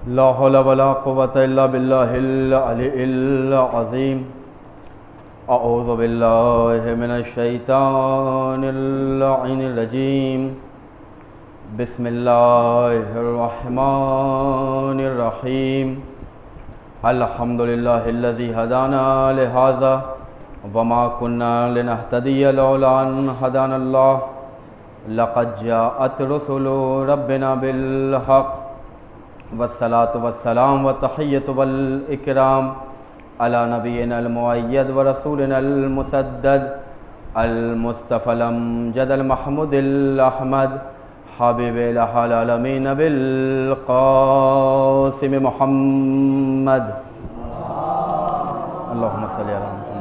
لا حول ولا قوة إلا بالله العلي العظيم أعوذ بالله من الشيطان اللعين الرجيم بسم الله الرحمن الرحيم الحمد لله الذي هدانا لهذا وما كنا لنهتدي لولا أن هدانا الله لقد جاءت رسل ربنا بالحق والصلاة والسلام والتحية والإكرام على نبينا المؤيد ورسولنا المسدد المصطفى الأمجد المحمود الأحمد حبيب إله العالمين بالقاسم محمد اللهم صل على محمد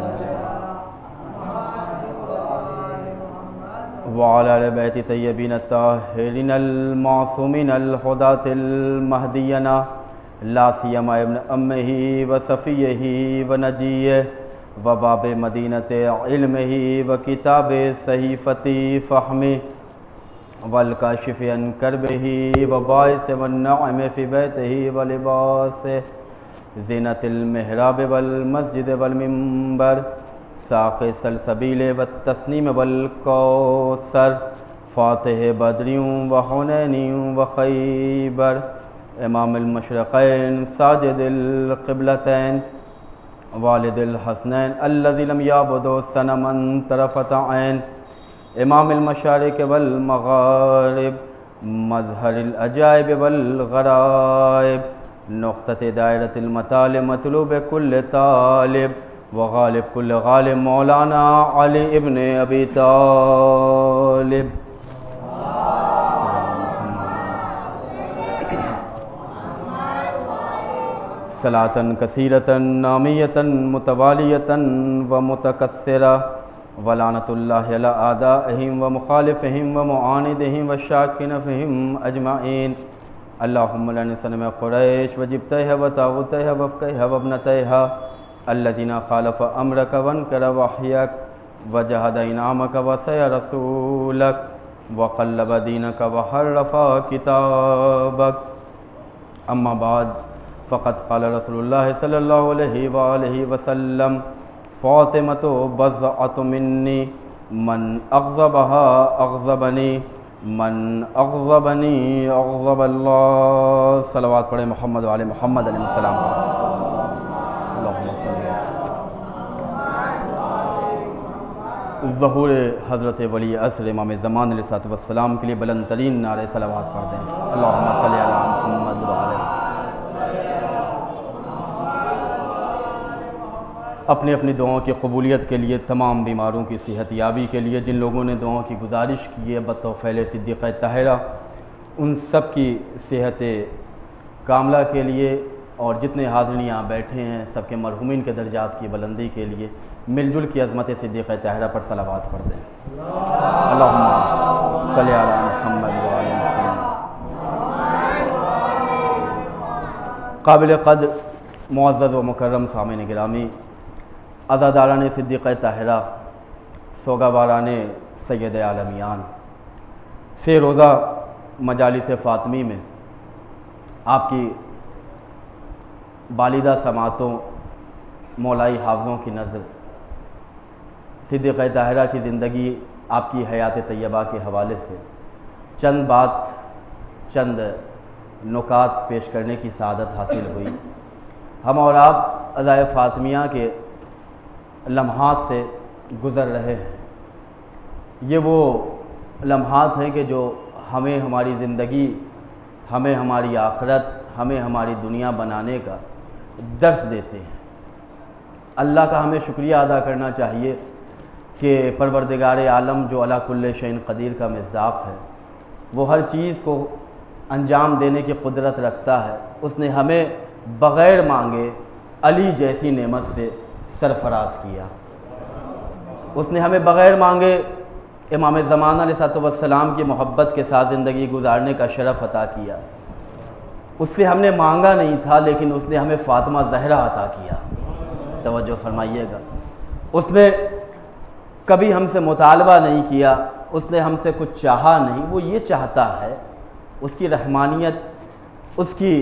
وعلى آل بيت طيبين الطاهرين المعصومين الهداة المهديين لا سيما ابن أمه وصفيه ونجيه وباب مدينة علمه وكتاب صحيفة فهمه والكاشف عن كربه وباعث والنعم في بيته ولباسه زينة المحراب والمسجد والمنبر ساقِ سلسبیل والتسنیم والکوثر فاتح بدریوں وحنینیوں وخیبر امام المشرقین ساجد القبلتین والد الحسنین الذی لم یعبدوا صنما طرفۃ عین امام المشارق والمغارب مظہر العجائب والغرائب نقطۃ دائرۃ المطالب مطلوب کل طالب وغالب کل غالب مولانا علی ابن ابی طالب صلاۃً کثیرۃً نامیۃً متوالیۃً ومتکثرۃ ولعنۃ اللہ علی اعدائہم ومخالفہم ومعاندہم والشاکین فیہم اجمعین اللہم لعن صنم قریش وجبتیہ وطاغوتیہ وفقیہ وابنتیہ الذين خالف امرك وانكر وحيك وجحد انعامك وعصى رسولك وقلب دينك وحرف كتابك اما بعد فقد قال رسول الله صلى الله عليه واله وسلم فاطمة بضعة مني من اغضبها اغضبني من اغضبني اغضب الله صلوات پڑھیں محمد وعلى محمد علیہ السلام ظہور حضرت ولی عصر امام زمان علیہ السلام کے لیے بلند ترین نعرہ صلوات پڑھ دیں اللہم صلی علی محمد وعلی اپنی اپنی دعاؤں کی قبولیت کے لیے تمام بیماروں کی صحت یابی کے لیے جن لوگوں نے دعاؤں کی گزارش کی ہے بطوفیل صدیقہ طاہرہ ان سب کی صحت کاملہ کے لیے اور جتنے حاضرین یہاں بیٹھے ہیں سب کے مرحومین کے درجات کی بلندی کے لیے مل جل کی عظمت صدیقہ طاہرہ پر صلوات پڑھ دیں اللہم صلی علی محمد وعلی محمد قابل قدر معزز و مکرم سامعین گرامی عزاداران صدیقہ طاہرہ سوگواران سید عالمیان سے روزہ مجالس فاطمی میں آپ کی والدہ سماعتوں مولائی حافظوں کی نظر صدیقہ طاہرہ کی زندگی آپ کی حیات طیبہ کے حوالے سے چند نکات پیش کرنے کی سعادت حاصل ہوئی ہم اور آپ عزائے فاطمیہ کے لمحات سے گزر رہے ہیں یہ وہ لمحات ہیں کہ جو ہمیں ہماری زندگی ہمیں ہماری آخرت ہمیں ہماری دنیا بنانے کا درس دیتے ہیں اللہ کا ہمیں شکریہ ادا کرنا چاہیے کہ پروردگار عالم جو علی کل شیء قدیر کا مصداق ہے وہ ہر چیز کو انجام دینے کی قدرت رکھتا ہے اس نے ہمیں بغیر مانگے علی جیسی نعمت سے سرفراز کیا اس نے ہمیں بغیر مانگے امام زمان علیہ السلام کی محبت کے ساتھ زندگی گزارنے کا شرف عطا کیا اس سے ہم نے مانگا نہیں تھا لیکن اس نے ہمیں فاطمہ زہرا عطا کیا توجہ فرمائیے گا اس نے کبھی ہم سے مطالبہ نہیں کیا اس نے ہم سے کچھ چاہا نہیں وہ یہ چاہتا ہے اس کی رحمانیت اس کی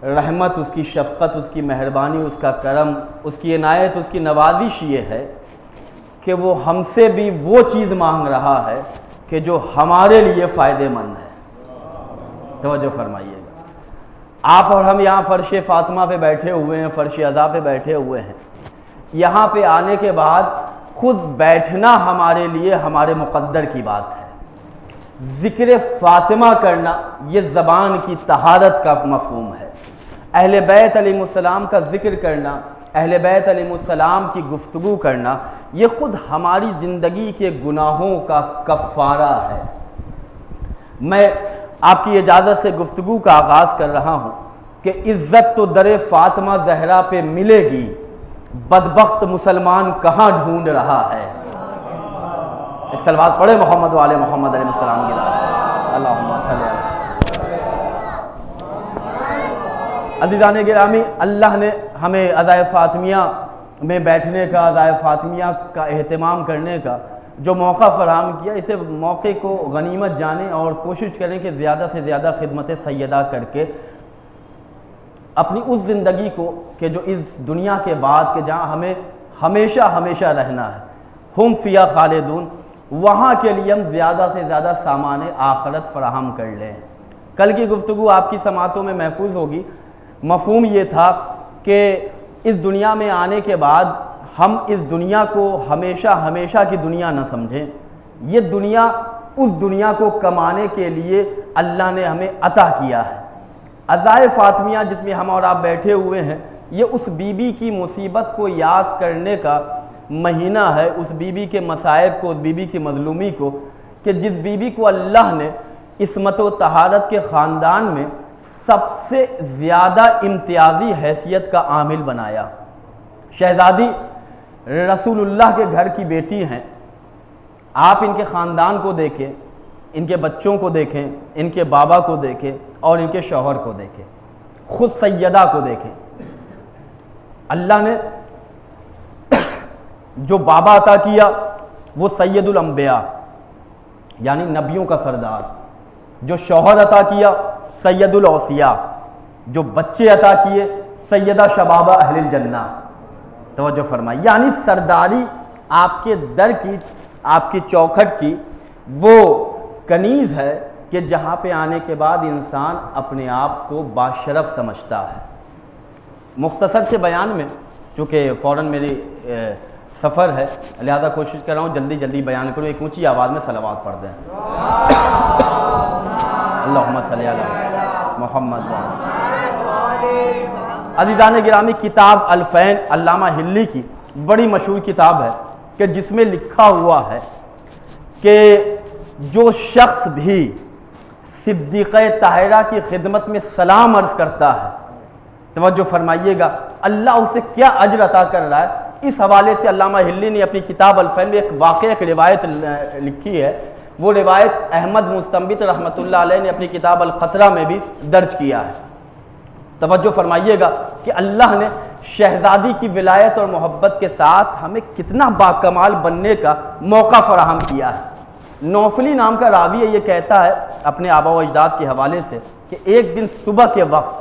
رحمت، اس کی شفقت، اس کی مہربانی، اس کا کرم، اس کی عنایت، اس کی نوازش یہ ہے کہ وہ ہم سے بھی وہ چیز مانگ رہا ہے کہ جو ہمارے لیے فائدہ مند ہے۔ توجہ فرمائیے گا، آپ اور ہم یہاں فرش فاطمہ پہ بیٹھے ہوئے ہیں، فرش عزا پہ بیٹھے ہوئے ہیں، یہاں پہ آنے کے بعد خود بیٹھنا ہمارے لیے ہمارے مقدر کی بات ہے۔ ذکر فاطمہ کرنا یہ زبان کی طہارت کا مفہوم ہے۔ اہل بیت علیہ السلام کا ذکر کرنا، اہل بیت علیہ السلام کی گفتگو کرنا، یہ خود ہماری زندگی کے گناہوں کا کفارہ ہے۔ میں آپ کی اجازت سے گفتگو کا آغاز کر رہا ہوں کہ عزت تو در فاطمہ زہرا پہ ملے گی، بدبخت مسلمان کہاں ڈھونڈ رہا ہے۔ ایک صلوات پڑھے محمد و آل محمد علیہ السلام کی ذات۔ اللہم صلی اللہ۔ عزیزان گرامی، اللہ نے ہمیں عزائے فاطمیہ میں بیٹھنے کا، عزائے فاطمیہ کا اہتمام کرنے کا جو موقع فراہم کیا، اسے موقع کو غنیمت جانیں اور کوشش کریں کہ زیادہ سے زیادہ خدمت سیدہ کر کے اپنی اس زندگی کو کہ جو اس دنیا کے بعد کہ جہاں ہمیں ہمیشہ ہمیشہ رہنا ہے، ہم فیہا خالدون، وہاں کے لیے ہم زیادہ سے زیادہ سامان آخرت فراہم کر لیں۔ کل کی گفتگو آپ کی سماعتوں میں محفوظ ہوگی۔ مفہوم یہ تھا کہ اس دنیا میں آنے کے بعد ہم اس دنیا کو ہمیشہ ہمیشہ کی دنیا نہ سمجھیں۔ یہ دنیا اس دنیا کو کمانے کے لیے اللہ نے ہمیں عطا کیا ہے۔ عزائے فاطمیہ جس میں ہم اور آپ بیٹھے ہوئے ہیں، یہ اس بی بی کی مصیبت کو یاد کرنے کا مہینہ ہے، اس بی بی کے مصائب کو، اس بی بی کی مظلومی کو، کہ جس بی بی کو اللہ نے عصمت و طہارت کے خاندان میں سب سے زیادہ امتیازی حیثیت کا عامل بنایا۔ شہزادی رسول اللہ کے گھر کی بیٹی ہیں، آپ ان کے خاندان کو دیکھیں، ان کے بچوں کو دیکھیں، ان کے بابا کو دیکھیں اور ان کے شوہر کو دیکھیں، خود سیدہ کو دیکھیں۔ اللہ نے جو بابا عطا کیا وہ سید الانبیاء یعنی نبیوں کا سردار، جو شوہر عطا کیا سید الاوصیاء، جو بچے عطا کیے سیدہ شبابہ اہل الجنہ۔ توجہ فرمائی، یعنی سرداری آپ کے در کی، آپ کی چوکھٹ کی وہ کنیز ہے کہ جہاں پہ آنے کے بعد انسان اپنے آپ کو باشرف سمجھتا ہے۔ مختصر سے بیان میں، چونکہ فوراً میری سفر ہے لہذا کوشش کر رہا ہوں جلدی جلدی بیان کروں، ایک اونچی آواز میں صلوات پڑھ دیں۔ اللہم صلی علی محمد۔ عزیزان گرامی، کتاب الفین علامہ ہلی کی بڑی مشہور کتاب ہے کہ جس میں لکھا ہوا ہے کہ جو شخص بھی صدیقہ طاہرہ کی خدمت میں سلام عرض کرتا ہے، توجہ فرمائیے گا، اللہ اسے کیا اجر عطا کر رہا ہے۔ اس حوالے سے علامہ ہلی نے اپنی کتاب الفین میں ایک واقعہ، ایک روایت لکھی ہے۔ وہ روایت احمد مستنبط رحمۃ اللہ علیہ نے اپنی کتاب القطرہ میں بھی درج کیا ہے۔ توجہ فرمائیے گا کہ اللہ نے شہزادی کی ولایت اور محبت کے ساتھ ہمیں کتنا باکمال بننے کا موقع فراہم کیا ہے۔ نوفلی نام کا راوی ہے، یہ کہتا ہے اپنے آبا و اجداد کے حوالے سے کہ ایک دن صبح کے وقت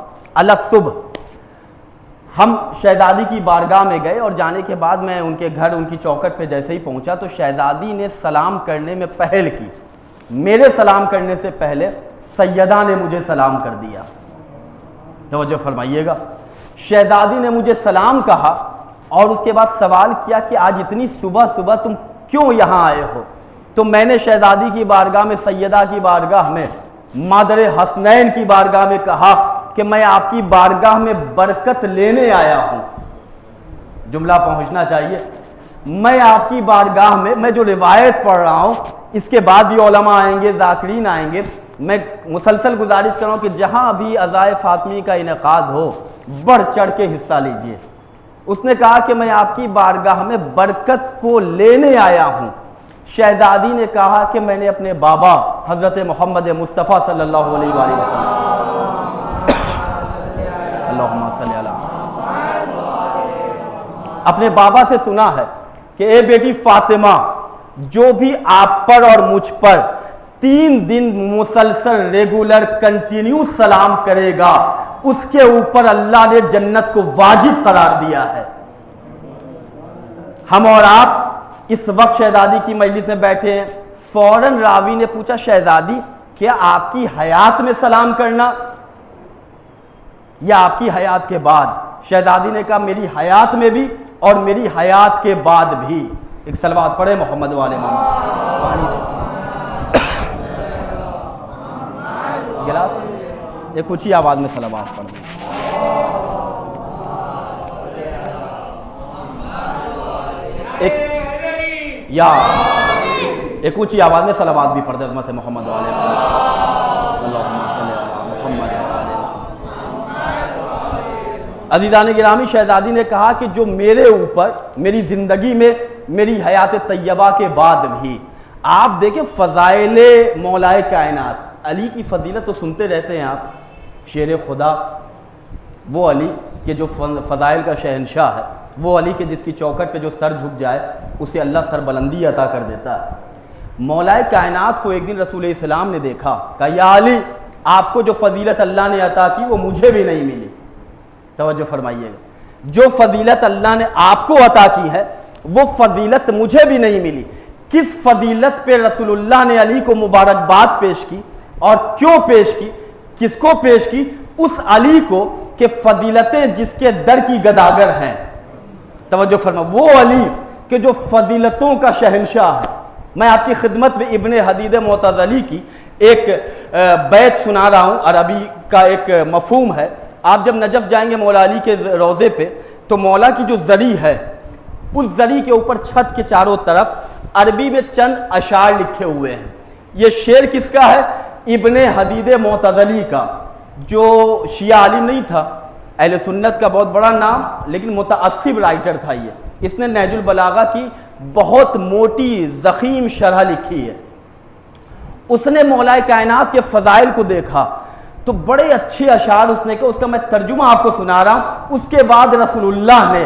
صبح ہم شہزادی کی بارگاہ میں گئے، اور جانے کے بعد میں ان کے گھر، ان کی چوکھٹ پہ جیسے ہی پہنچا تو شہزادی نے سلام کرنے میں پہل کی۔ میرے سلام کرنے سے پہلے سیدہ نے مجھے سلام کر دیا۔ توجہ فرمائیے گا، شہزادی نے مجھے سلام کہا اور اس کے بعد سوال کیا کہ آج اتنی صبح صبح تم کیوں یہاں آئے ہو؟ تو میں نے شہزادی کی بارگاہ میں، سیدہ کی بارگاہ میں، مادر حسنین کی بارگاہ میں کہا کہ میں آپ کی بارگاہ میں برکت لینے آیا ہوں۔ جملہ پہنچنا چاہیے۔ میں آپ کی بارگاہ میں جو روایت پڑھ رہا ہوں، اس کے بعد بھی علماء آئیں گے، ذاکرین آئیں گے، میں مسلسل گزارش کروں کہ جہاں بھی عزائے فاطمی کا انعقاد ہو بڑھ چڑھ کے حصہ لیجئے۔ اس نے کہا کہ میں آپ کی بارگاہ میں برکت کو لینے آیا ہوں۔ شہزادی نے کہا کہ میں نے اپنے بابا حضرت محمد مصطفیٰ صلی اللہ علیہ وآلہ وسلم، اللہم صلی علی، اپنے بابا سے سنا ہے کہ اے بیٹی فاطمہ، جو بھی آپ پر اور مجھ پر 3 دن مسلسل ریگولر کنٹینیو سلام کرے گا، اس کے اوپر اللہ نے جنت کو واجب قرار دیا ہے۔ ہم اور آپ اس وقت شہزادی کی مجلس میں بیٹھے ہیں، فوراً راوی نے پوچھا شہزادی کیا آپ کی حیات میں سلام کرنا یا آپ کی حیات کے بعد؟ شہزادی نے کہا میری حیات میں بھی اور میری حیات کے بعد بھی۔ ایک صلوات پڑھے محمد والے محمد۔ پانی دے گلاس، ایک اونچی آواز میں صلوات پڑھ دیں۔ ایک اونچی آواز میں صلوات بھی پڑھ دیں عظمت محمد والے محمد۔ اللہم صلی علی محمد والے محمد۔ عزیزان گرامی، شہزادی نے کہا کہ جو میرے اوپر میری زندگی میں میری حیات طیبہ کے بعد بھی، آپ دیکھیں فضائل مولائے کائنات، علی کی فضیلت تو سنتے رہتے ہیں آپ، شیر خدا، وہ علی کہ جو فضائل کا شہنشاہ ہے، وہ علی کہ جس کی چوکھٹ پہ جو سر جھک جائے اسے اللہ سر بلندی عطا کر دیتا ہے۔ مولائے کائنات کو ایک دن رسول اسلام نے دیکھا، کہا یا علی آپ کو جو فضیلت اللہ نے عطا کی وہ مجھے بھی نہیں ملی۔ توجہ فرمائیے گا، جو فضیلت اللہ نے آپ کو عطا کی ہے وہ فضیلت مجھے بھی نہیں ملی۔ کس فضیلت پہ رسول اللہ نے علی کو مبارکباد پیش کی اور کیوں پیش کی؟ کس کو پیش کی؟ اس علی کو کہ فضیلتیں جس کے در کی گداگر ہیں۔ توجہ فرما، وہ علی کہ جو فضیلتوں کا شہنشاہ ہے۔ میں آپ کی خدمت میں ابن حدید معتزلی کی ایک بیت سنا رہا ہوں، عربی کا ایک مفہوم ہے۔ آپ جب نجف جائیں گے مولا علی کے روضے پہ تو مولا کی جو زری ہے اس زری کے اوپر چھت کے چاروں طرف عربی میں چند اشعار لکھے ہوئے ہیں۔ یہ شعر کس کا ہے؟ ابن حدید معتزلی کا، جو شیعہ عالم نہیں تھا، اہل سنت کا بہت بڑا نام، لیکن متعصب رائٹر تھا یہ۔ اس نے نہج البلاغہ کی بہت موٹی ضخیم شرح لکھی ہے۔ اس نے مولائے کائنات کے فضائل کو دیکھا تو بڑے اچھے اشعار اس نے کہا، اس کا میں ترجمہ آپ کو سنا رہا ہوں۔ اس کے بعد رسول اللہ نے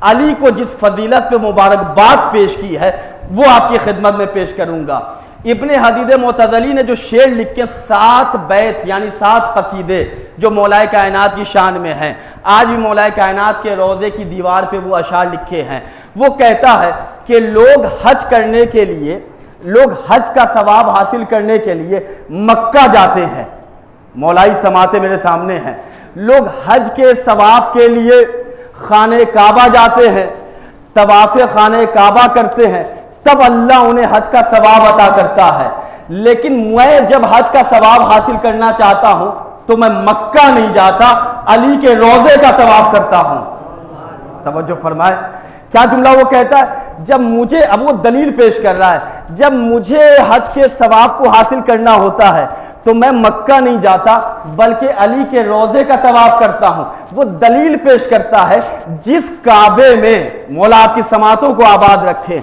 علی کو جس فضیلت پہ مبارکباد پیش کی ہے وہ آپ کی خدمت میں پیش کروں گا۔ ابن حدید معتزلی نے جو شعر لکھے 7 بیت یعنی 7 قصیدے جو مولائے کائنات کی شان میں ہیں، آج بھی مولائے کائنات کے روضے کی دیوار پہ وہ اشعار لکھے ہیں۔ وہ کہتا ہے کہ لوگ حج کرنے کے لیے، لوگ حج کا ثواب حاصل کرنے کے لیے مکہ جاتے ہیں۔ مولائی سماعتیں میرے سامنے ہیں، لوگ حج کے ثواب کے لیے خانہ کعبہ جاتے ہیں، طواف خانہ کعبہ کرتے ہیں، تب اللہ انہیں حج کا ثواب عطا کرتا ہے۔ لیکن میں جب حج کا ثواب حاصل کرنا چاہتا ہوں تو میں مکہ نہیں جاتا، علی کے روضے کا طواف کرتا ہوں۔ توجہ فرمائے، کیا جملہ وہ کہتا ہے؟ جب مجھے، اب وہ دلیل پیش کر رہا ہے، جب مجھے حج کے ثواب کو حاصل کرنا ہوتا ہے تو میں مکہ نہیں جاتا بلکہ علی کے روضے کا طواف کرتا ہوں۔ وہ دلیل پیش کرتا ہے جس کعبے میں، مولا آپ کی سماعتوں کو آباد رکھے،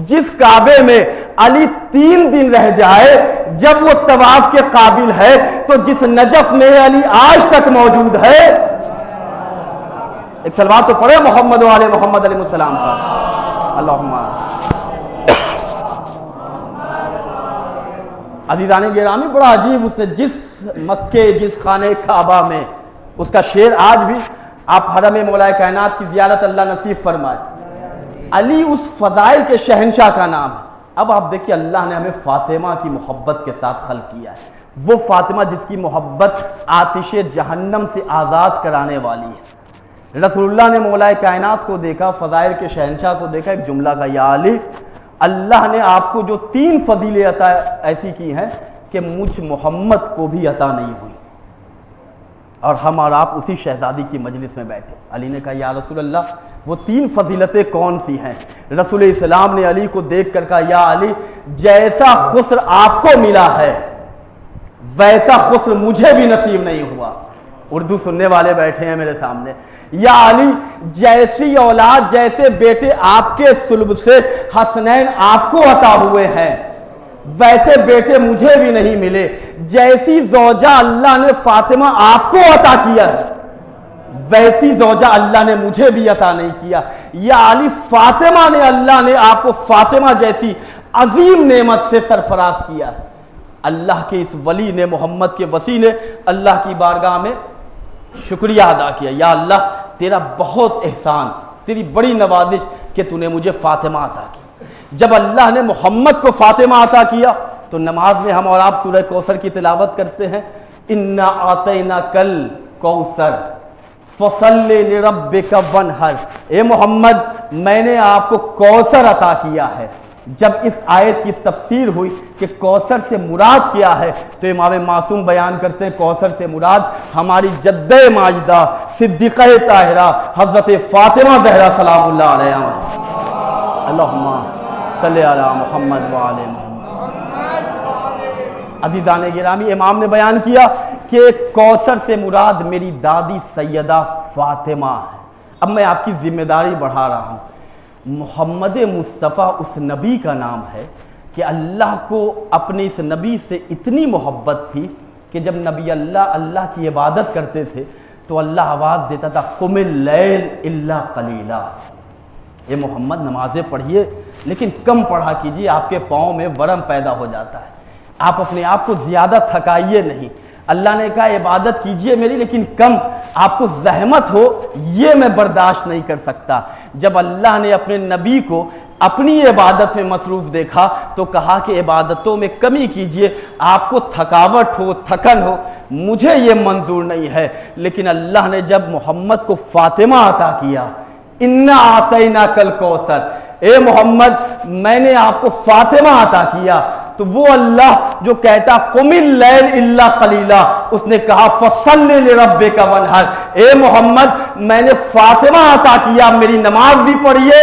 جس کعبے میں علی 3 دن رہ جائے جب وہ طواف کے قابل ہے، تو جس نجف میں علی آج تک موجود ہے۔ ایک صلوات تو پڑھے محمد والے محمد علیہ السلام کا، اللہم۔ عزیزان گرامی، بڑا عجیب، اس نے جس مکے، جس خانہ کعبہ میں، اس کا شعر آج بھی آپ حرم مولائے کائنات کی زیارت اللہ نصیب فرمائے۔ علی اس فضائل کے شہنشاہ کا نام ہے۔ اب آپ دیکھیں اللہ نے ہمیں فاطمہ کی محبت کے ساتھ خلق کیا ہے، وہ فاطمہ جس کی محبت آتش جہنم سے آزاد کرانے والی ہے۔ رسول اللہ نے مولائے کائنات کو دیکھا، فضائل کے شہنشاہ کو دیکھا، ایک جملہ کا، یا علی اللہ نے آپ کو جو 3 فضیلیں عطا ایسی کی ہیں کہ مجھ محمد کو بھی عطا نہیں ہوئی۔ اور ہم اور آپ اسی شہزادی کی مجلس میں بیٹھے۔ علی نے کہا یا رسول اللہ وہ 3 فضیلتیں کون سی ہیں؟ رسول اسلام نے علی کو دیکھ کر کہا یا علی جیسا خسر آپ کو ملا ہے ویسا خسر مجھے بھی نصیب نہیں ہوا۔ اردو سننے والے بیٹھے ہیں میرے سامنے۔ یا علی جیسی اولاد، جیسے بیٹے آپ کے صلب سے حسنین آپ کو عطا ہوئے ہیں ویسے بیٹے مجھے بھی نہیں ملے۔ جیسی زوجہ اللہ نے فاطمہ آپ کو عطا کیا ہے ویسی زوجہ اللہ نے مجھے بھی عطا نہیں کیا۔ یا علی فاطمہ نے، اللہ نے آپ کو فاطمہ جیسی عظیم نعمت سے سرفراز کیا ہے۔ اللہ کے اس ولی نے، محمد کے وسیع نے اللہ کی بارگاہ میں شکریہ ادا کیا، یا اللہ تیرا بہت احسان، تیری بڑی نوازش کہ تو نے مجھے فاطمہ عطا کی۔ جب اللہ نے محمد کو فاطمہ عطا کیا تو نماز میں ہم اور آپ سورہ کوثر کی تلاوت کرتے ہیں، انا اعطیناک الکوثر فصل لربک وانحر، اے محمد میں نے آپ کو کوثر عطا کیا ہے۔ جب اس آیت کی تفسیر ہوئی کہ کوثر سے مراد کیا ہے تو امام معصوم بیان کرتے ہیں کوثر سے مراد ہماری جدہ ماجدہ صدیقہ طاہرہ حضرت فاطمہ زہرا سلام اللہ علیہا، اللہم صلی علی محمد وعلی محمد۔ عزیزان گرامی، امام نے بیان کیا کہ کوثر سے مراد میری دادی سیدہ فاطمہ ہے۔ اب میں آپ کی ذمہ داری بڑھا رہا ہوں، محمد مصطفیٰ اس نبی کا نام ہے کہ اللہ کو اپنے اس نبی سے اتنی محبت تھی کہ جب نبی اللہ کی عبادت کرتے تھے تو اللہ آواز دیتا تھا قم اللیل الا قلیلا، اے محمد نمازیں پڑھیے لیکن کم پڑھا کیجیے، آپ کے پاؤں میں ورم پیدا ہو جاتا ہے، آپ اپنے آپ کو زیادہ تھکائیے نہیں۔ اللہ نے کہا عبادت کیجئے میری لیکن کم، آپ کو زحمت ہو یہ میں برداشت نہیں کر سکتا۔ جب اللہ نے اپنے نبی کو اپنی عبادت میں مصروف دیکھا تو کہا کہ عبادتوں میں کمی کیجئے، آپ کو تھکاوٹ ہو تھکن ہو مجھے یہ منظور نہیں ہے۔ لیکن اللہ نے جب محمد کو فاطمہ عطا کیا، انا اعطیناک الکوثر، اے محمد میں نے آپ کو فاطمہ عطا کیا، تو وہ اللہ جو کہتا قم اللیل الا قلیلا، اس نے کہا فصل لربک وانحر، اے محمد میں نے فاطمہ عطا کیا، میری نماز بھی پڑھیے،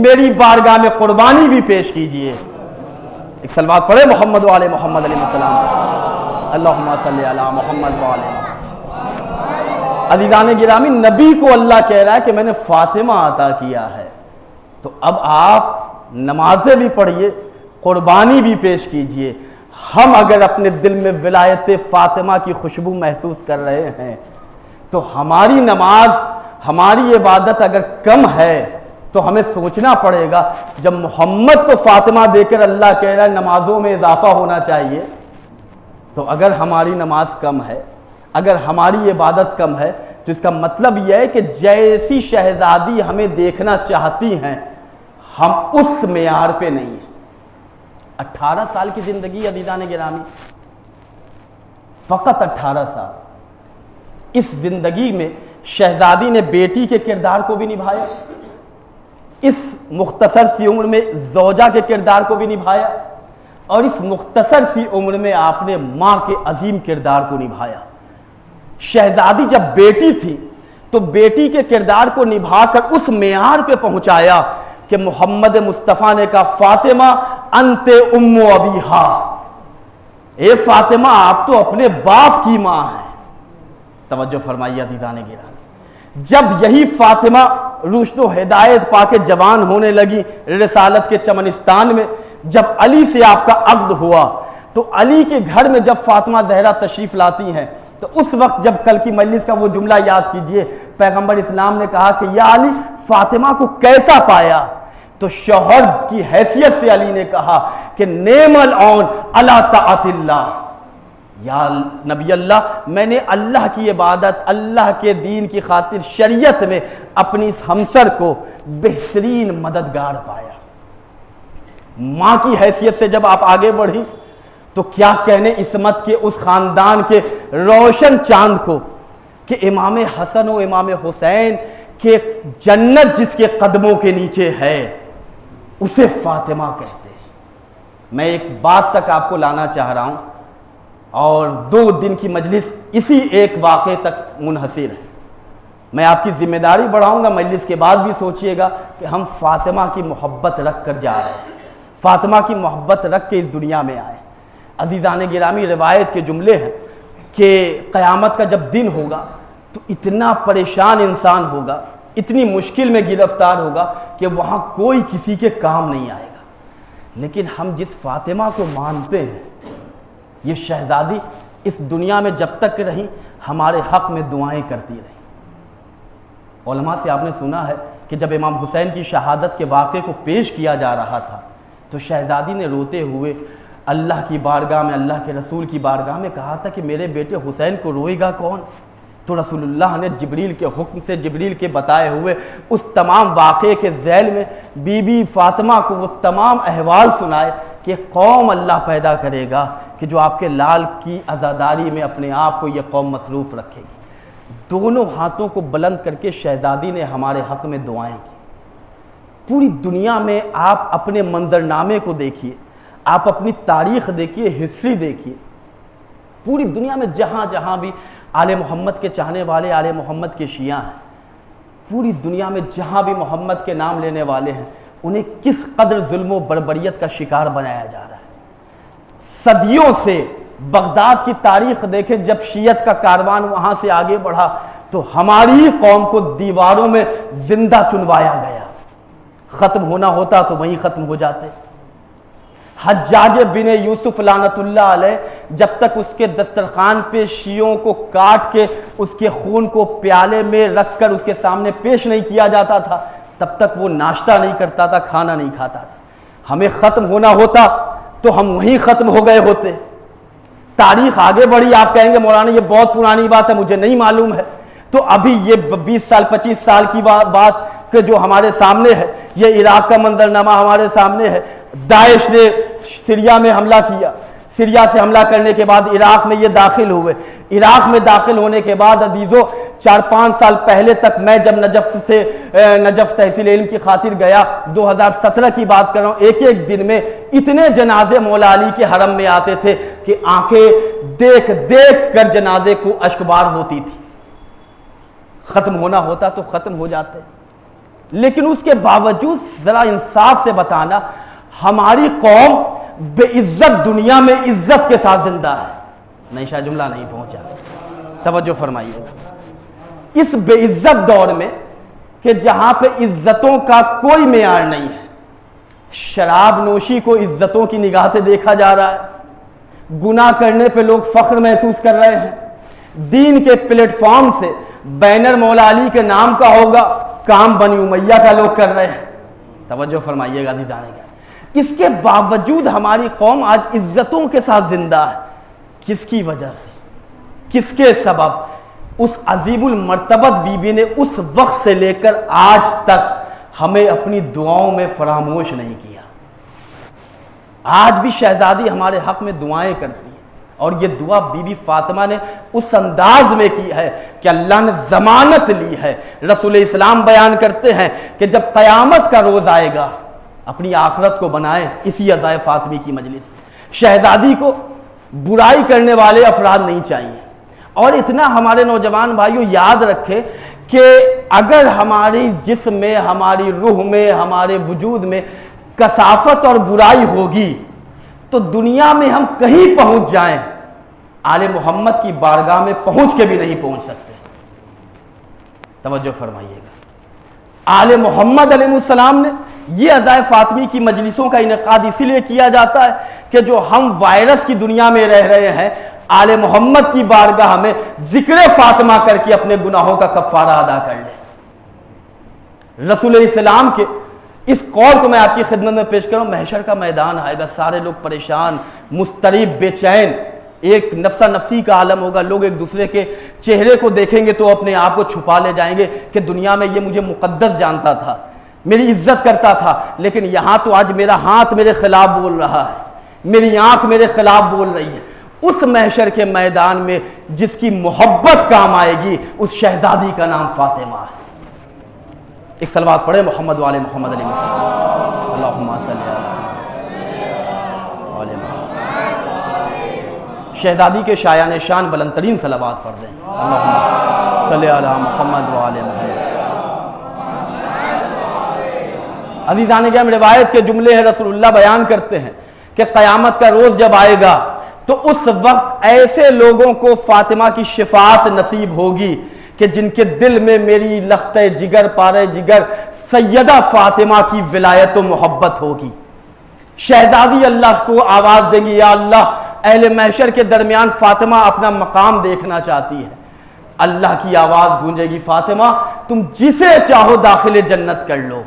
میری بارگاہ میں قربانی بھی پیش کیجئے۔ ایک صلوات پڑھے محمد وعلی محمد علیہ السلام، اللہم صلی علی محمد وعلی محمد۔ عزیزان گرامی، نبی کو اللہ کہہ رہا ہے کہ میں نے فاطمہ عطا کیا ہے، تو اب آپ نمازیں بھی پڑھیے، قربانی بھی پیش کیجئے۔ ہم اگر اپنے دل میں ولایت فاطمہ کی خوشبو محسوس کر رہے ہیں تو ہماری نماز، ہماری عبادت اگر کم ہے تو ہمیں سوچنا پڑے گا، جب محمد کو فاطمہ دے کر اللہ کہہ رہا ہے نمازوں میں اضافہ ہونا چاہیے، تو اگر ہماری نماز کم ہے، اگر ہماری عبادت کم ہے تو اس کا مطلب یہ ہے کہ جیسی شہزادی ہمیں دیکھنا چاہتی ہیں ہم اس معیار پہ نہیں ہیں۔ 18 سال کی زندگی عزیزان گرامی، فقط 18 سال، اس زندگی میں شہزادی نے بیٹی کے کردار کو بھی نبھایا، اس مختصر سی عمر میں زوجہ کے کردار کو بھی نبھایا، اور اس مختصر سی عمر میں آپ نے ماں کے عظیم کردار کو نبھایا۔ شہزادی جب بیٹی تھی تو بیٹی کے کردار کو نبھا کر اس معیار پہ پہنچایا کہ محمد مصطفیٰ نے کہا فاطمہ انت ام ابیہا، اے فاطمہ آپ تو اپنے باپ کی ماں ہیں۔ توجہ فرمائیے عزیزان گرامی، جب یہی فاطمہ رشد و ہدایت پا کے جوان ہونے لگی رسالت کے چمنستان میں، جب علی سے آپ کا عقد ہوا تو علی کے گھر میں جب فاطمہ زہرا تشریف لاتی ہیں تو اس وقت جب کل کی مجلس کا وہ جملہ یاد کیجئے، پیغمبر اسلام نے کہا کہ یا علی فاطمہ کو کیسا پایا؟ تو شوہر کی حیثیت سے علی نے کہا کہ نعم العون علی طاعت اللہ، یا نبی اللہ میں نے اللہ کی عبادت، اللہ کے دین کی خاطر شریعت میں اپنی اس ہمسر کو بہترین مددگار پایا۔ ماں کی حیثیت سے جب آپ آگے بڑھی تو کیا کہنے عصمت کے اس خاندان کے روشن چاند کو کہ امام حسن و امام حسین کے جنت جس کے قدموں کے نیچے ہے اسے فاطمہ کہتے ہیں۔ میں ایک بات تک آپ کو لانا چاہ رہا ہوں اور 2 دن کی مجلس اسی ایک واقعے تک منحصر ہے۔ میں آپ کی ذمہ داری بڑھاؤں گا، مجلس کے بعد بھی سوچئے گا کہ ہم فاطمہ کی محبت رکھ کر جا رہے ہیں، فاطمہ کی محبت رکھ کے اس دنیا میں آئے۔ عزیزان گرامی، روایت کے جملے ہیں کہ قیامت کا جب دن ہوگا تو اتنا پریشان انسان ہوگا، اتنی مشکل میں گرفتار ہوگا کہ وہاں کوئی کسی کے کام نہیں آئے گا۔ لیکن ہم جس فاطمہ کو مانتے ہیں، یہ شہزادی اس دنیا میں جب تک رہی ہمارے حق میں دعائیں کرتی رہی۔ علماء سے آپ نے سنا ہے کہ جب امام حسین کی شہادت کے واقعے کو پیش کیا جا رہا تھا تو شہزادی نے روتے ہوئے اللہ کی بارگاہ میں، اللہ کے رسول کی بارگاہ میں کہا تھا کہ میرے بیٹے حسین کو روئے گا کون؟ تو تو رسول اللہ نے جبریل کے حکم سے، جبریل کے بتائے ہوئے اس تمام واقعے کے ذیل میں بی بی فاطمہ کو وہ تمام احوال سنائے کہ قوم اللہ پیدا کرے گا کہ جو آپ کے لال کی عزاداری میں اپنے آپ کو یہ قوم مصروف رکھے گی۔ دونوں ہاتھوں کو بلند کر کے شہزادی نے ہمارے حق میں دعائیں کی۔ پوری دنیا میں آپ اپنے منظرنامے کو دیکھیے، آپ اپنی تاریخ دیکھیے، ہسٹری دیکھیے، پوری دنیا میں جہاں جہاں بھی آل محمد کے چاہنے والے، آل محمد کے شیعہ ہیں، پوری دنیا میں جہاں بھی محمد کے نام لینے والے ہیں، انہیں کس قدر ظلم و بربریت کا شکار بنایا جا رہا ہے۔ صدیوں سے بغداد کی تاریخ دیکھیں، جب شیعت کا کاروان وہاں سے آگے بڑھا تو ہماری قوم کو دیواروں میں زندہ چنوایا گیا۔ ختم ہونا ہوتا تو وہیں ختم ہو جاتے۔ حجاج بن یوسف لعنت اللہ علیہ جب تک اس کے دسترخوان پہ شیعوں کو کاٹ کے اس کے خون کو پیالے میں رکھ کر اس کے سامنے پیش نہیں کیا جاتا تھا، تب تک وہ ناشتہ نہیں کرتا تھا، کھانا نہیں کھاتا تھا۔ ہمیں ختم ہونا ہوتا تو ہم وہیں ختم ہو گئے ہوتے۔ تاریخ آگے بڑھی، آپ کہیں گے مولانا یہ بہت پرانی بات ہے، مجھے نہیں معلوم ہے، تو ابھی یہ 20 سال 25 سال کی بات کہ جو ہمارے سامنے ہے، یہ عراق کا منظرنامہ ہمارے سامنے ہے۔ داعش نے سیریا میں حملہ کیا، سیریا سے حملہ کرنے کے بعد عراق میں یہ داخل ہوئے۔ عراق میں داخل ہونے کے بعد عزیزو 4-5 سال پہلے تک میں جب نجف تحصیل علم کی خاطر گیا، 2017 کی بات کر رہا ہوں، ایک دن میں اتنے جنازے مولا علی کے حرم میں آتے تھے کہ آنکھیں دیکھ دیکھ کر جنازے کو اشکبار ہوتی تھی۔ ختم ہونا ہوتا تو ختم ہو جاتے، لیکن اس کے باوجود ذرا انصاف سے بتانا، ہماری قوم بے عزت دنیا میں عزت کے ساتھ زندہ ہے۔ نہیں شاید جملہ نہیں پہنچا، توجہ فرمائیے گا۔ اس بے عزت دور میں کہ جہاں پہ عزتوں کا کوئی معیار نہیں ہے، شراب نوشی کو عزتوں کی نگاہ سے دیکھا جا رہا ہے، گناہ کرنے پہ لوگ فخر محسوس کر رہے ہیں، دین کے پلیٹ فارم سے بینر مولا علی کے نام کا ہوگا، کام بنی امیہ کا لوگ کر رہے ہیں۔ توجہ فرمائیے گا عزیزان گرامی۔ اس کے باوجود ہماری قوم آج عزتوں کے ساتھ زندہ ہے۔ کس کی وجہ سے؟ کس کے سبب؟ اس عظیم المرتبت بی بی نے اس وقت سے لے کر آج تک ہمیں اپنی دعاؤں میں فراموش نہیں کیا۔ آج بھی شہزادی ہمارے حق میں دعائیں کرتی ہیں، اور یہ دعا بی بی فاطمہ نے اس انداز میں کی ہے کہ اللہ نے ضمانت لی ہے۔ رسول اسلام بیان کرتے ہیں کہ جب قیامت کا روز آئے گا، اپنی آخرت کو بنائیں اسی عزائے فاطمی کی مجلس۔ شہزادی کو برائی کرنے والے افراد نہیں چاہیے، اور اتنا ہمارے نوجوان بھائیوں یاد رکھے کہ اگر ہماری جسم میں، ہماری روح میں، ہمارے وجود میں کثافت اور برائی ہوگی تو دنیا میں ہم کہیں پہنچ جائیں، آل محمد کی بارگاہ میں پہنچ کے بھی نہیں پہنچ سکتے۔ توجہ فرمائیے گا۔ آل محمد علیہ السلام نے یہ عزائے فاطمی کی مجلسوں کا انعقاد اسی لیے کیا جاتا ہے کہ جو ہم وائرس کی دنیا میں رہ رہے ہیں، آل محمد کی بارگاہ میں ذکر فاطمہ کر کے اپنے گناہوں کا کفارہ ادا کر لیں۔ رسول اسلام کے اس قول کو میں آپ کی خدمت میں پیش کروں، محشر کا میدان آئے گا، سارے لوگ پریشان، مضطرب، بے چین، ایک نفسا نفسی کا عالم ہوگا، لوگ ایک دوسرے کے چہرے کو دیکھیں گے تو اپنے آپ کو چھپا لے جائیں گے کہ دنیا میں یہ مجھے مقدس جانتا تھا، میری عزت کرتا تھا، لیکن یہاں تو آج میرا ہاتھ میرے خلاف بول رہا ہے، میری آنکھ میرے خلاف بول رہی ہے۔ اس محشر کے میدان میں جس کی محبت کام آئے گی، اس شہزادی کا نام فاطمہ ہے۔ ایک صلوات پڑھے محمد والے محمد علیہ وسلم، اللہم صلی علی محمد۔ شہزادی کے شایان شان بلند ترین صلوات پڑھ دیں، اللہم صلی علی محمد والے محمد۔ عزیزان گرامی، روایت کے جملے ہیں، رسول اللہ بیان کرتے ہیں کہ قیامت کا روز جب آئے گا تو اس وقت ایسے لوگوں کو فاطمہ کی شفاعت نصیب ہوگی کہ جن کے دل میں میری لخت جگر پارے جگر سیدہ فاطمہ کی ولایت و محبت ہوگی۔ شہزادی اللہ کو آواز دیں گی، یا اللہ، اہل محشر کے درمیان فاطمہ اپنا مقام دیکھنا چاہتی ہے۔ اللہ کی آواز گونجے گی، فاطمہ تم جسے چاہو داخل جنت کر لو۔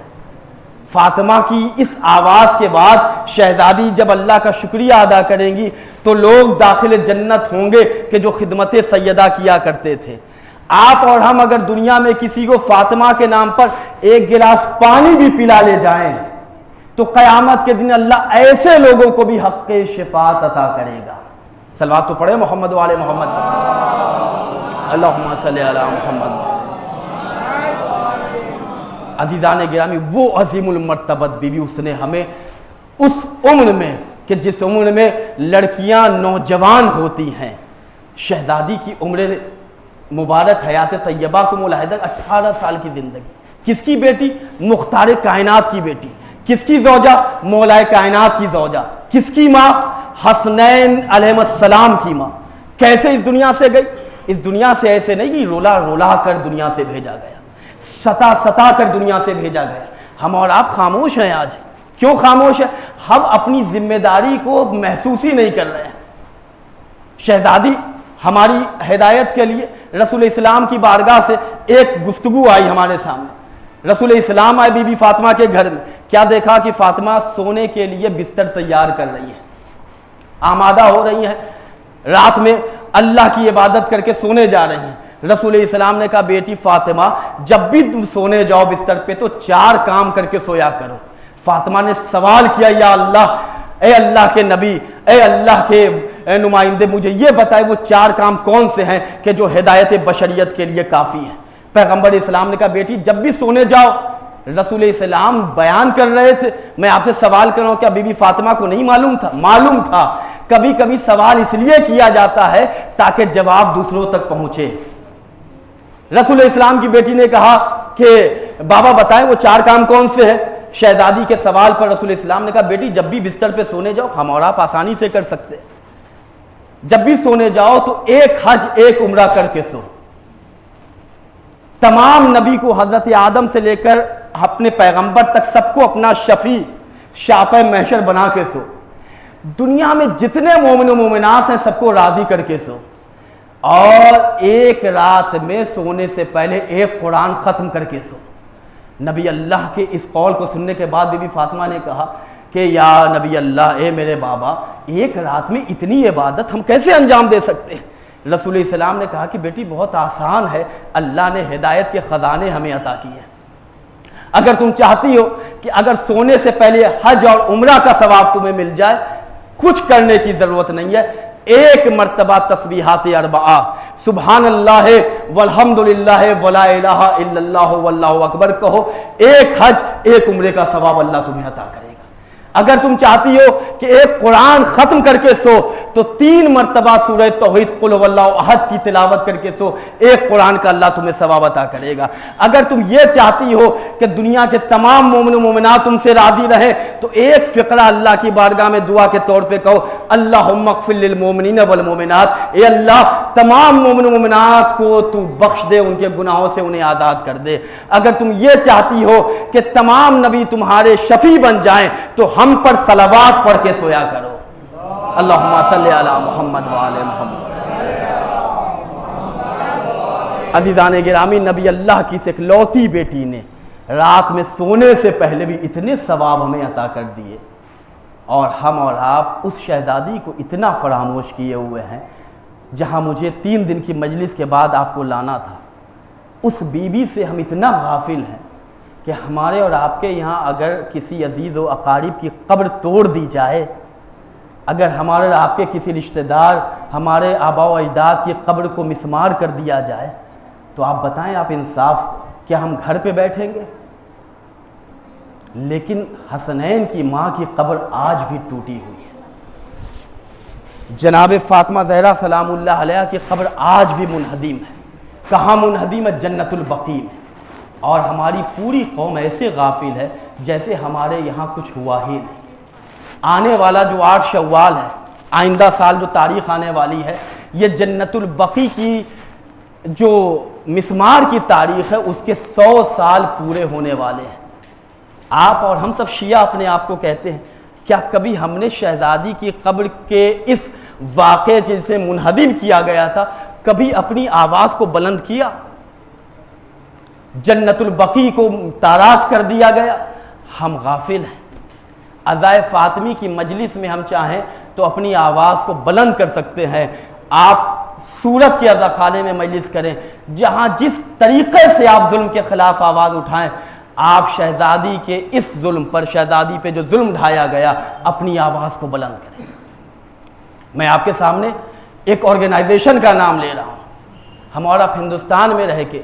فاطمہ کی اس آواز کے بعد شہزادی جب اللہ کا شکریہ ادا کریں گی تو لوگ داخل جنت ہوں گے کہ جو خدمت سیدہ کیا کرتے تھے۔ آپ اور ہم اگر دنیا میں کسی کو فاطمہ کے نام پر ایک گلاس پانی بھی پلا لے جائیں تو قیامت کے دن اللہ ایسے لوگوں کو بھی حق شفاعت عطا کرے گا. صلوات تو پڑھے محمد والے محمد. اللہم صلی علی محمد. عزیزان گرامی، وہ عظیم المرتبت بی بی، اس نے ہمیں اس عمر میں کہ جس عمر میں لڑکیاں نوجوان ہوتی ہیں، شہزادی کی عمر مبارک حیات طیبہ کو ملاحظہ، 18 سال کی زندگی. کس کی بیٹی؟ مختار کائنات کی بیٹی. کس کی زوجہ؟ مولا کائنات کی زوجہ. کس کی ماں؟ حسنین علیہ السلام کی ماں. کیسے اس دنیا سے گئی؟ اس دنیا سے ایسے نہیں کہ رولا رولا کر دنیا سے بھیجا گیا، ستا ستا کر دنیا سے بھیجا گیا. ہم اور آپ خاموش ہیں آج. کیوں خاموش ہیں؟ ہم اپنی ذمہ داری کو محسوس ہی نہیں کر رہے ہیں. شہزادی ہماری ہدایت کے لیے رسول اسلام کی بارگاہ سے ایک گفتگو آئی ہمارے سامنے. رسول اسلام آئے بی بی فاطمہ کے گھر میں. کیا دیکھا کہ فاطمہ سونے کے لیے بستر تیار کر رہی ہے، آمادہ ہو رہی ہیں، رات میں اللہ کی عبادت کر کے سونے جا رہی ہیں. رسول اسلام نے کہا بیٹی فاطمہ جب بھی تم سونے جاؤ بستر پہ تو 4 کام کر کے سویا کرو. فاطمہ نے سوال کیا، یا اللہ، اے اللہ کے نبی، اے اللہ کے نمائندے، مجھے یہ بتائے وہ 4 کام کون سے ہیں کہ جو ہدایت بشریت کے لیے کافی ہیں. پیغمبر اسلام نے کہا بیٹی جب بھی سونے جاؤ، رسول اسلام بیان کر رہے تھے، میں آپ سے سوال کر رہا ہوں، کیا بی بی فاطمہ کو نہیں معلوم تھا؟ معلوم تھا. کبھی کبھی سوال اس لیے کیا جاتا ہے تاکہ جواب دوسروں تک پہنچے. رسول اسلام کی بیٹی نے کہا کہ بابا بتائیں وہ 4 کام کون سے ہیں. شہزادی کے سوال پر رسول اسلام نے کہا بیٹی جب بھی بستر پہ سونے جاؤ، ہم اور آپ آسانی سے کر سکتے ہیں، جب بھی سونے جاؤ تو 1 حج 1 عمرہ کر کے سو. تمام نبی کو حضرت آدم سے لے کر اپنے پیغمبر تک سب کو اپنا شفیع شافع محشر بنا کے سو. دنیا میں جتنے مومن و مومنات ہیں سب کو راضی کر کے سو، اور 1 رات میں سونے سے پہلے 1 قرآن ختم کر کے سو. نبی اللہ کے اس قول کو سننے کے بعد بی بی فاطمہ نے کہا کہ یا نبی اللہ، اے میرے بابا، 1 رات میں اتنی عبادت ہم کیسے انجام دے سکتے ہیں؟ رسول السلام نے کہا کہ بیٹی بہت آسان ہے، اللہ نے ہدایت کے خزانے ہمیں عطا کیے ہیں. اگر تم چاہتی ہو کہ اگر سونے سے پہلے حج اور عمرہ کا ثواب تمہیں مل جائے، کچھ کرنے کی ضرورت نہیں ہے. 1 مرتبہ تسبیحات 4 سبحان اللہ والحمدللہ ولا الہ الا اللہ واللہ اکبر کہو، 1 حج 1 عمرے کا ثواب اللہ تمہیں عطا کرے گا. اگر تم چاہتی ہو کہ 1 قرآن ختم کر کے سو تو 3 مرتبہ سورہ توحید قل هو اللہ احد کی تلاوت کر کے سو، 1 قرآن کا اللہ تمہیں ثواب عطا کرے گا. اگر تم یہ چاہتی ہو کہ دنیا کے تمام مومن و مومنات تم سے راضی رہیں تو 1 فقرہ اللہ کی بارگاہ میں دعا کے طور پہ کہو، اللہم اغفر للمؤمنین والمؤمنات، اے اللہ تمام مومن و مومنات کو تو بخش دے، ان کے گناہوں سے انہیں آزاد کر دے. اگر تم یہ چاہتی ہو کہ تمام نبی تمہارے شفیع بن جائیں تو ہم پر صلوات پڑھ کے سویا کرو. اللہم صلی علی محمد وآل محمد. عزیزان گرامی، نبی اللہ کی اس اکلوتی بیٹی نے رات میں سونے سے پہلے بھی اتنے ثواب ہمیں عطا کر دیے، اور ہم اور آپ اس شہزادی کو اتنا فراموش کیے ہوئے ہیں. جہاں مجھے 3 دن کی مجلس کے بعد آپ کو لانا تھا، اس بی بی سے ہم اتنا غافل ہیں کہ ہمارے اور آپ کے یہاں اگر کسی عزیز و اقارب کی قبر توڑ دی جائے، اگر ہمارے اور آپ کے کسی رشتہ دار، ہمارے آباء و اجداد کی قبر کو مسمار کر دیا جائے تو آپ بتائیں، آپ انصاف، کیا ہم گھر پہ بیٹھیں گے؟ لیکن حسنین کی ماں کی قبر آج بھی ٹوٹی ہوئی ہے. جناب فاطمہ زہرا سلام اللہ علیہ کی قبر آج بھی منہدم ہے. کہاں منہدم ہے؟ جنت البقیع میں. اور ہماری پوری قوم ایسے غافل ہے جیسے ہمارے یہاں کچھ ہوا ہی نہیں. آنے والا جو 8 شوال ہے، آئندہ سال جو تاریخ آنے والی ہے، یہ جنت البقیع کی جو مسمار کی تاریخ ہے اس کے 100 سال پورے ہونے والے ہیں. آپ اور ہم سب شیعہ اپنے آپ کو کہتے ہیں، کیا کبھی ہم نے شہزادی کی قبر کے اس واقعے جسے منہدم کیا گیا تھا کبھی اپنی آواز کو بلند کیا؟ جنت البقیع کو تاراج کر دیا گیا. ہم غافل ہیں. عزائے فاطمی کی مجلس میں ہم چاہیں تو اپنی آواز کو بلند کر سکتے ہیں. آپ صورت کے عزاخانے میں مجلس کریں، جہاں جس طریقے سے آپ ظلم کے خلاف آواز اٹھائیں، آپ شہزادی کے اس ظلم پر، شہزادی پہ جو ظلم ڈھایا گیا، اپنی آواز کو بلند کریں۔ میں آپ کے سامنے ایک آرگنائزیشن کا نام لے رہا ہوں۔ ہمارا ہندوستان میں رہ کے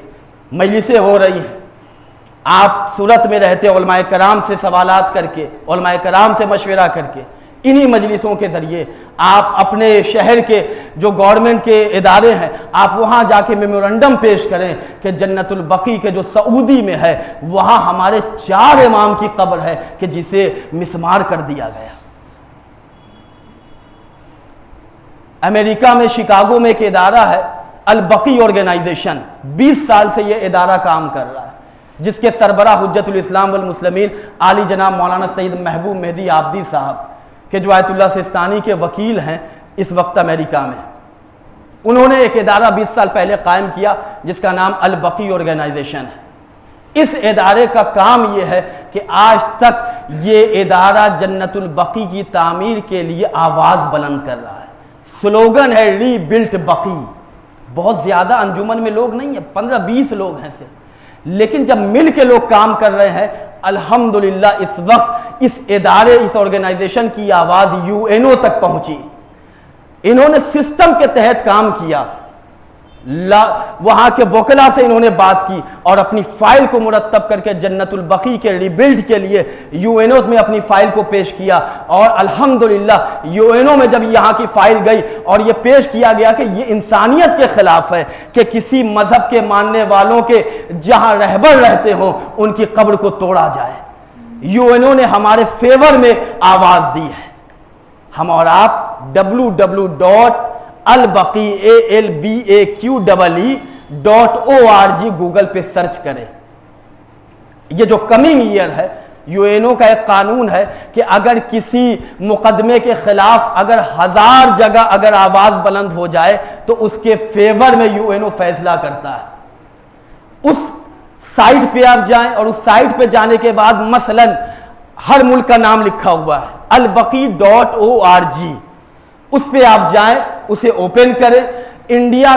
مجلسیں ہو رہی ہیں، آپ صورت میں رہتے علماء کرام سے سوالات کر کے، علماء کرام سے مشورہ کر کے، انہی مجلسوں کے ذریعے آپ اپنے شہر کے جو گورنمنٹ کے ادارے ہیں، آپ وہاں جا کے میمورنڈم پیش کریں کہ جنت البقیع کے جو سعودی میں ہے، وہاں ہمارے 4 امام کی قبر ہے کہ جسے مسمار کر دیا گیا۔ امریکہ میں شکاگو میں ایک ادارہ ہے البقیع آرگنائزیشن، 20 سال سے یہ ادارہ کام کر رہا ہے، جس کے سربراہ حجت الاسلام والمسلمین عالی جناب مولانا سید محبوب مہدی عابدی صاحب کہ جو آیت اللہ سستانی کے وکیل ہیں اس وقت امریکہ میں، انہوں نے ایک ادارہ 20 سال پہلے قائم کیا جس کا نام البقیع آرگنائزیشن ہے۔ اس ادارے کا کام یہ ہے کہ آج تک یہ ادارہ جنت البقیع کی تعمیر کے لیے آواز بلند کر رہا ہے۔ سلوگن ہے ری بلٹ بقیع۔ بہت زیادہ انجمن میں لوگ نہیں ہیں، 15-20 لوگ ہیں صرف، لیکن جب مل کے لوگ کام کر رہے ہیں، الحمدللہ اس وقت اس ادارے، اس آرگنائزیشن کی آواز UN تک پہنچی۔ انہوں نے سسٹم کے تحت کام کیا، وہاں کے وکلا سے انہوں نے بات کی اور اپنی فائل کو مرتب کر کے جنت البقیع کے ریبلڈ کے لیے UN میں اپنی فائل کو پیش کیا، اور الحمدللہ UN میں جب یہاں کی فائل گئی اور یہ پیش کیا گیا کہ یہ انسانیت کے خلاف ہے کہ کسی مذہب کے ماننے والوں کے جہاں رہبر رہتے ہوں ان کی قبر کو توڑا جائے، UN نے ہمارے فیور میں آواز دی ہے۔ ہم اور آپ www.albaqee.org گوگل پہ سرچ کریں۔ یہ جو کمنگ ایئر ہے، UN کا ایک قانون ہے کہ اگر کسی مقدمے کے خلاف اگر 1000 جگہ اگر آواز بلند ہو جائے تو اس کے فیور میں UN فیصلہ کرتا ہے۔ اس سائٹ پہ آپ جائیں اور اس سائٹ پہ جانے کے بعد مثلا ہر ملک کا نام لکھا ہوا ہے، albaqee.org، اس پہ آپ جائیں، اسے اوپن کریں، انڈیا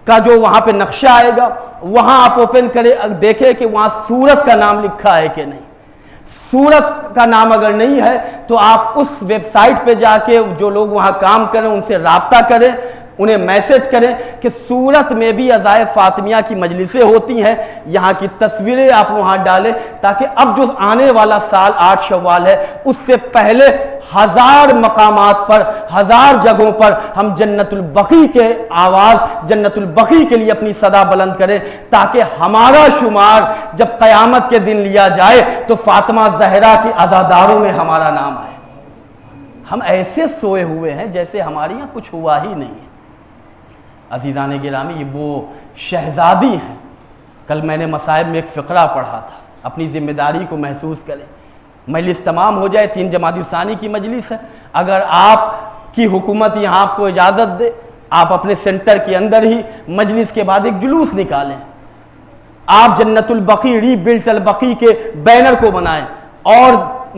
کا جو وہاں پہ نقشہ آئے گا وہاں آپ اوپن کریں، دیکھیں کہ وہاں سورت کا نام لکھا ہے کہ نہیں۔ سورت کا نام اگر نہیں ہے تو آپ اس ویب سائٹ پہ جا کے جو لوگ وہاں کام کریں ان سے رابطہ کریں، انہیں میسج کریں کہ سورت میں بھی عزائے فاطمیہ کی مجلسیں ہوتی ہیں، یہاں کی تصویریں آپ وہاں ڈالیں تاکہ اب جو آنے والا سال 8 شوال ہے اس سے پہلے 1000 مقامات پر، 1000 جگہوں پر ہم جنت البقیع کے آواز، جنت البقیع کے لیے اپنی صدا بلند کریں تاکہ ہمارا شمار جب قیامت کے دن لیا جائے تو فاطمہ زہرا کی عزاداروں میں ہمارا نام آئے۔ ہم ایسے سوئے ہوئے ہیں جیسے ہمارے یہاں کچھ ہوا ہی نہیں ہے۔ عزیزان گرامی، یہ وہ شہزادی ہیں۔ کل میں نے مصائب میں ایک فقرہ پڑھا تھا، اپنی ذمہ داری کو محسوس کریں۔ مجلس تمام ہو جائے، 3 جمادی الثانی کی مجلس ہے، اگر آپ کی حکومت یہاں آپ کو اجازت دے، آپ اپنے سینٹر کے اندر ہی مجلس کے بعد ایک جلوس نکالیں، آپ جنت البقیع ری بلٹ البقیع کے بینر کو بنائیں اور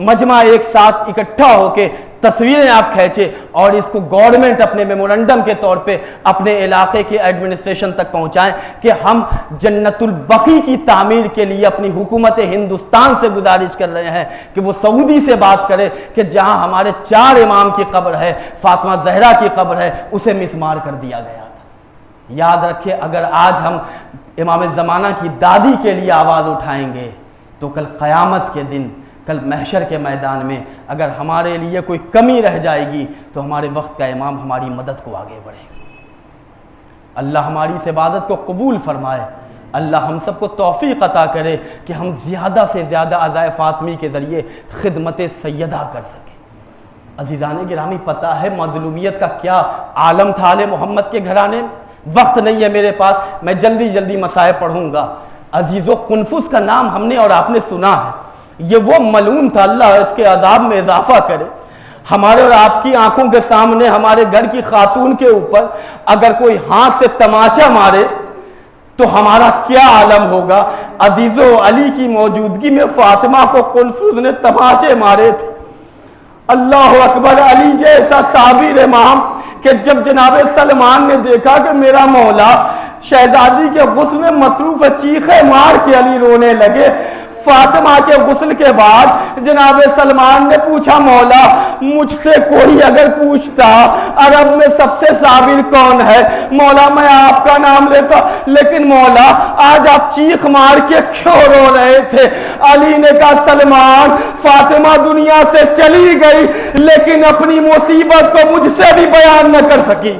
مجمع ایک ساتھ اکٹھا ہو کے تصویریں آپ کھینچے اور اس کو گورنمنٹ اپنے میمورنڈم کے طور پہ اپنے علاقے کے ایڈمنسٹریشن تک پہنچائیں کہ ہم جنت البقیع کی تعمیر کے لیے اپنی حکومت ہندوستان سے گزارش کر رہے ہیں کہ وہ سعودی سے بات کرے کہ جہاں ہمارے 4 امام کی قبر ہے، فاطمہ زہرا کی قبر ہے، اسے مسمار کر دیا گیا تھا۔ یاد رکھیں، اگر آج ہم امام زمانہ کی دادی کے لیے آواز اٹھائیں گے تو کل قیامت کے دن، کل محشر کے میدان میں اگر ہمارے لیے کوئی کمی رہ جائے گی تو ہمارے وقت کا امام ہماری مدد کو آگے بڑھے گا۔ اللہ ہماری اس عبادت کو قبول فرمائے، اللہ ہم سب کو توفیق عطا کرے کہ ہم زیادہ سے زیادہ عزائے فاطمی کے ذریعے خدمت سیدہ کر سکیں۔ عزیزان گرامی، پتہ ہے مظلومیت کا کیا عالم تھا آل محمد کے گھرانے میں؟ وقت نہیں ہے میرے پاس، میں جلدی مصائب پڑھوں گا۔ عزیزو، قنفذ کا نام ہم نے اور آپ نے سنا ہے، یہ وہ ملعون تھا، اللہ اس کے عذاب میں اضافہ کرے۔ ہمارے اور آپ کی آنکھوں کے سامنے ہمارے گھر کی خاتون کے اوپر اگر کوئی ہاتھ سے تماچا مارے تو ہمارا کیا عالم ہوگا۔ عزیزو، علی کی موجودگی میں فاطمہ کو قنفذ نے تماچے مارے تھے۔ اللہ اکبر، علی جیسا صابر امام کہ جب جناب سلمان نے دیکھا کہ میرا مولا شہزادی کے غسل میں مصروف ہے، چیخے مار کے علی رونے لگے۔ فاطمہ کے غسل کے بعد جناب سلمان نے پوچھا مولا مجھ سے کوئی اگر پوچھتا عرب میں سب سے صابر کون ہے، مولا میں آپ کا نام لیتا، لیکن مولا آج آپ چیخ مار کے کیوں رو رہے تھے؟ علی نے کہا سلمان فاطمہ دنیا سے چلی گئی لیکن اپنی مصیبت کو مجھ سے بھی بیان نہ کر سکی۔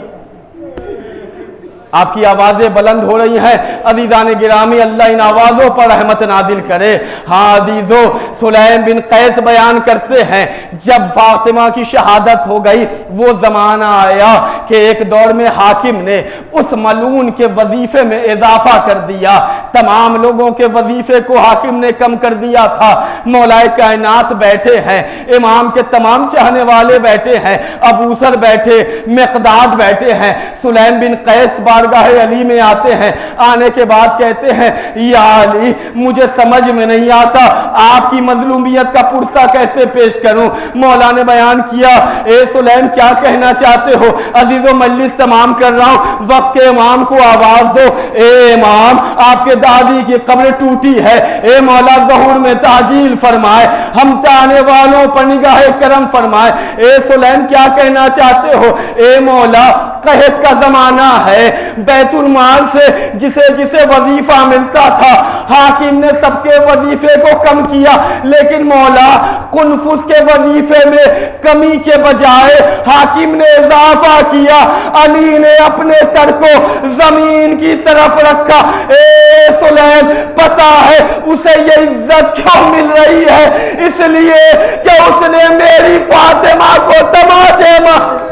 آپ کی آوازیں بلند ہو رہی ہیں عزیزان گرامی، اللہ ان آوازوں پر رحمت نازل کرے۔ ہاں عزیزو، سلیم بن قیس بیان کرتے ہیں جب فاطمہ کی شہادت ہو گئی وہ زمانہ آیا کہ ایک دور میں حاکم نے اس ملعون کے وظیفے میں اضافہ کر دیا، تمام لوگوں کے وظیفے کو حاکم نے کم کر دیا تھا۔ مولا کائنات بیٹھے ہیں، امام کے تمام چاہنے والے بیٹھے ہیں، ابو سر بیٹھے، مقداد بیٹھے ہیں، سلیم بن قیس بارگاہ علی میں آتے ہیں، آنے کے بعد کہتے ہیں یا علی مجھے سمجھ میں نہیں آتا آپ کی مظلومیت کا پرسہ کیسے پیش کروں۔ مولا نے بیان کیا اے سلیم کیا کہنا چاہتے ہو؟ عزیزو مجلس تمام کر رہا ہوں، وقت کے امام کو آواز دو، اے امام آپ کے دادی کی قبر ٹوٹی ہے، اے مولا ظہور میں تعجیل فرمائے، ہم چاہنے والوں پر نگاہ کرم فرمائے۔ اے سلیم کیا کہنا چاہتے ہو؟ اے مولا قحط کا زمانہ ہے، بیت المال سے جسے جسے وظیفہ ملتا تھا حاکم نے سب کے وظیفے کو کم کیا، لیکن مولا قنفذ کے وظیفے میں کمی کے بجائے حاکم نے اضافہ کیا۔ علی نے اپنے سر کو زمین کی طرف رکھا۔ اے سلیم پتا ہے اسے یہ عزت کیوں مل رہی ہے؟ اس لیے کہ اس نے میری فاطمہ کو تماچے مار۔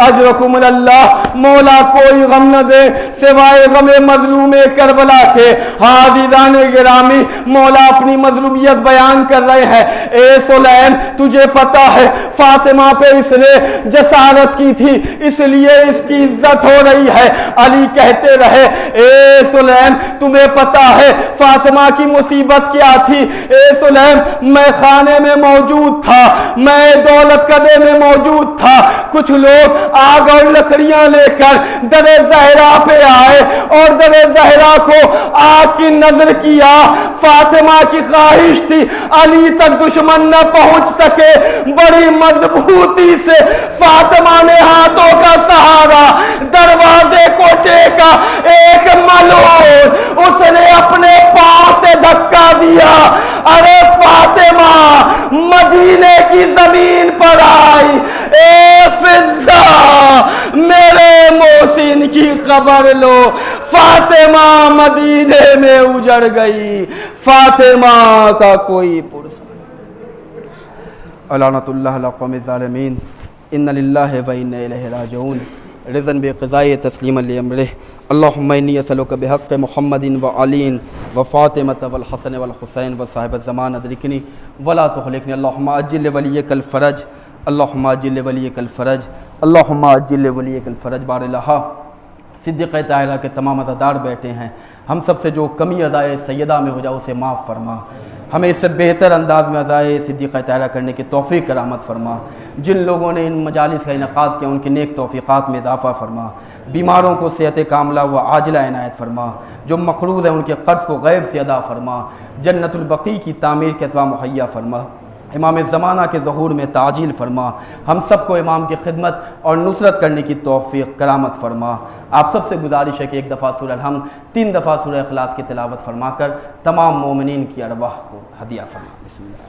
اجرکم اللہ، مولا کوئی غم نہ دے سوائے غم مظلوم کربلا کے۔ عزیزان گرامی مولا اپنی مظلومیت بیان کر رہے ہیں۔ اے سلیم تجھے پتا ہے فاطمہ پہ اس نے جسارت کی تھی اس لیے اس کی عزت ہو رہی ہے۔ علی کہتے رہے اے سلیم تمہیں پتا ہے فاطمہ کی مصیبت کیا تھی؟ اے سلیم میں خانے میں موجود تھا، میں دولت قدے میں موجود تھا، کچھ لوگ آگ اور لکڑیاں لے کر در زہرا پہ آئے اور در زہرا کو آگ کی نظر کیا۔ فاطمہ کی خواہش تھی علی تک دشمن نہ پہنچ سکے، بڑی مضبوطی سے فاطمہ نے ہاتھوں کا سہارا دروازے کو ٹیکا، ایک ملعون اس نے اپنے پاؤں سے دھکا دیا۔ ارے فاطمہ مدینے کی زمین پر آئی، اے فضہ میرے محسن کی خبر لو، فاطمہ مدینے میں اجڑ گئی، فاطمہ کا کوئی پرسہ۔ لعنت اللہ علی القوم الظالمین، ان للہ و انا الیہ راجعون، رضا بقضاء تسلیما لامرہ، اللہم انی اسألک بحق محمد وعلی وفاطمة والحسن والحسین وصاحب الزمان ادرکنی ولا تخلقنی، اللہم عجل ولیک الفرج، اللہم عجل ولیک الفرج، اللہم عجل ولیک الفرج۔ بار الہا صدیقہ طاہرہ کے تمام عزادار بیٹھے ہیں، ہم سب سے جو کمی عزائے سیدہ میں ہو جائے اسے معاف فرما، ہمیں اس سے بہتر انداز میں عزائے صدیقہ طاہرہ کرنے کی توفیق کرامت فرما، جن لوگوں نے ان مجالس کا انعقاد کیا ان کی نیک توفیقات میں اضافہ فرما، بیماروں کو صحت کاملہ و عاجلہ عنایت فرما، جو مقروض ہیں ان کے قرض کو غیب سے ادا فرما، جنت البقیع کی تعمیر کے اسباب مہیا فرما، امام زمانہ کے ظہور میں تعجیل فرما، ہم سب کو امام کی خدمت اور نصرت کرنے کی توفیق کرامت فرما۔ آپ سب سے گزارش ہے کہ ایک دفعہ سورہ الحمد، 3 دفعہ سورہ اخلاص کی تلاوت فرما کر تمام مومنین کی ارواح کو ہدیہ فرما۔ بسم اللہ۔